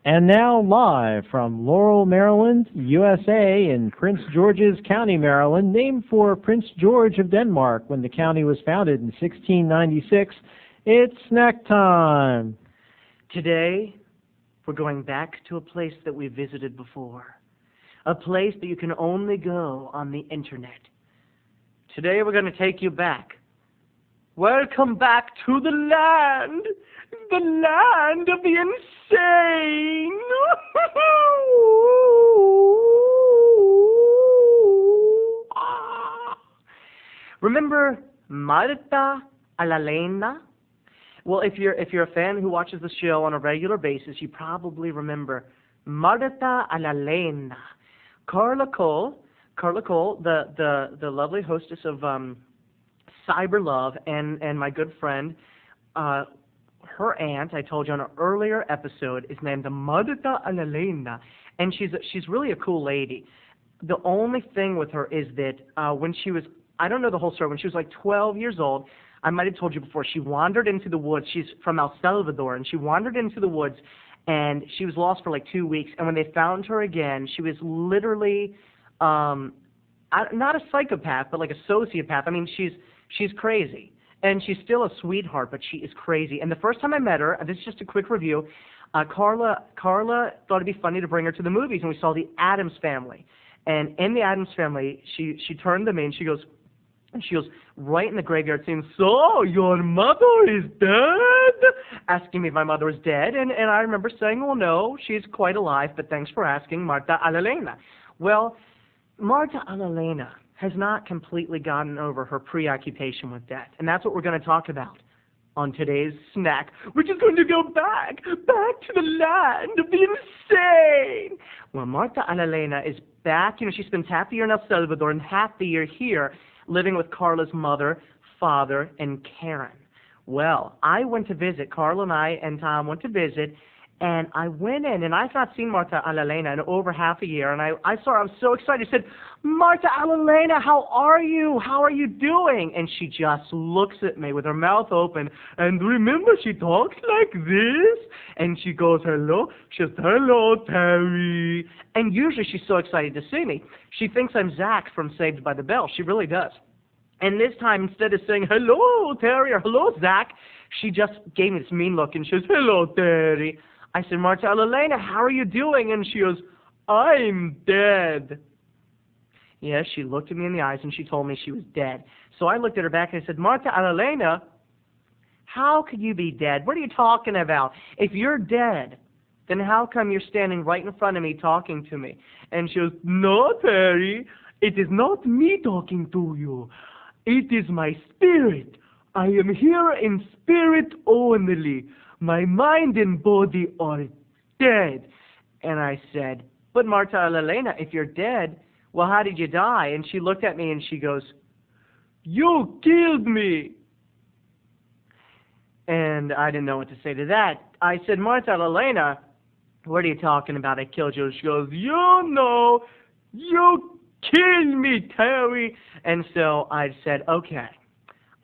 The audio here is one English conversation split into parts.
And now live from Laurel, Maryland, USA, in Prince George's County, Maryland, named for Prince George of Denmark when the county was founded in 1696, it's snack time. Today, we're going back to a place that we visited before. A place that you can only go on the internet. Today we're going to take you back. Welcome back to the land of the insane. Remember Marta a la Lena? Well, if you're a fan who watches the show on a regular basis, you probably remember Marta a la Lena. Carla Cole, the lovely hostess of Cyber Love, and my good friend, her aunt, I told you on an earlier episode, is named Marta a la Lena, and she's really a cool lady. The only thing with her is that when she was, I don't know the whole story, when she was like 12 years old, I might have told you before, she wandered into the woods. She's from El Salvador, and she wandered into the woods, and she was lost for like 2 weeks. And when they found her again, she was literally not a psychopath, but like a sociopath. I mean, she's crazy, and she's still a sweetheart, but she is crazy. And the first time I met her, and this is just a quick review, Carla thought it'd be funny to bring her to the movies, and we saw The Addams Family. And in The Addams Family, she turned to me and she goes right in the graveyard saying, "So, your mother is dead?" Asking me if my mother was dead. And I remember saying, "Well, no, she's quite alive, but thanks for asking, Marta a la Lena." Well, Marta a la Lena has not completely gotten over her preoccupation with death. And that's what we're going to talk about on today's snack, which is going to go back to the land of the insane. Well, Marta a la Lena is back. You know, she spends half the year in El Salvador and half the year here, living with Carla's mother, father, and Karen. Well, I went to visit. Carla and I and Tom went to visit, and I went in, and I've not seen Marta a la Lena in over half a year, and I saw her. I was so excited. I said, "Marta a la Lena, how are you? How are you doing?" And she just looks at me with her mouth open, and remember, she talks like this, and she goes, "Hello." She says, "Hello, Terry." And usually she's so excited to see me. She thinks I'm Zach from Saved by the Bell. She really does. And this time, instead of saying, "Hello, Terry," or "Hello, Zach," she just gave me this mean look, and she says, "Hello, Terry." I said, "Marta a la Lena, how are you doing?" And she goes, "I'm dead." Yes, she looked at me in the eyes, and she told me she was dead. So I looked at her back, and I said, "Marta a la Lena, how could you be dead? What are you talking about? If you're dead, then how come you're standing right in front of me talking to me?" And she goes, "No, Terry, it is not me talking to you. It is my spirit. I am here in spirit only. My mind and body are dead." And I said, "But Marta a la Lena, if you're dead, well, how did you die?" And she looked at me and she goes, "You killed me." And I didn't know what to say to that. I said, "Marta a la Lena, what are you talking about? I killed you." She goes, "You know, you killed me, Terry." And so I said, "Okay,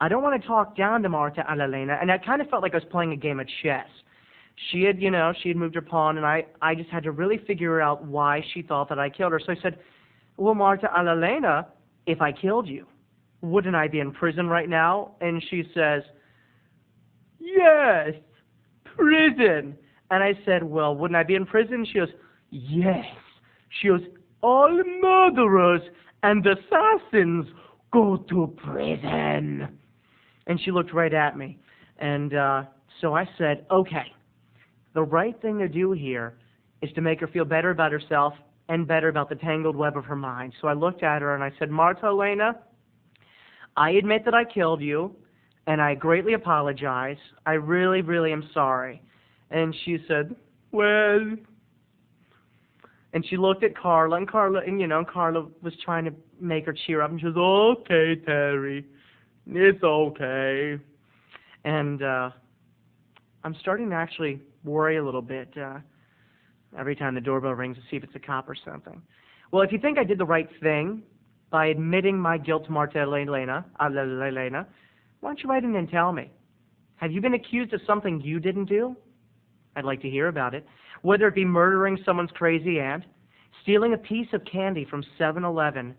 I don't want to talk down to Marta a la Lena." And I kind of felt like I was playing a game of chess. She had moved her pawn, and I just had to really figure out why she thought that I killed her. So I said, "Well, Marta a la Lena, if I killed you, wouldn't I be in prison right now?" And she says, "Yes, prison." And I said, "Well, wouldn't I be in prison?" She goes, "Yes." She goes, "All murderers and assassins go to prison." And she looked right at me. And so I said, "Okay, the right thing to do here is to make her feel better about herself and better about the tangled web of her mind." So I looked at her and I said, "Marta Elena, I admit that I killed you, and I greatly apologize. I really, really am sorry." And she said, "Well," and she looked at Carla, and Carla was trying to make her cheer up, and she was, "Okay, Terry, it's okay." And I'm starting to actually worry a little bit every time the doorbell rings to see if it's a cop or something. Well, if you think I did the right thing by admitting my guilt to Marta Elena, why don't you write in and tell me? Have you been accused of something you didn't do? I'd like to hear about it. Whether it be murdering someone's crazy aunt, stealing a piece of candy from 7-Eleven,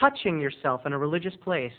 touching yourself in a religious place,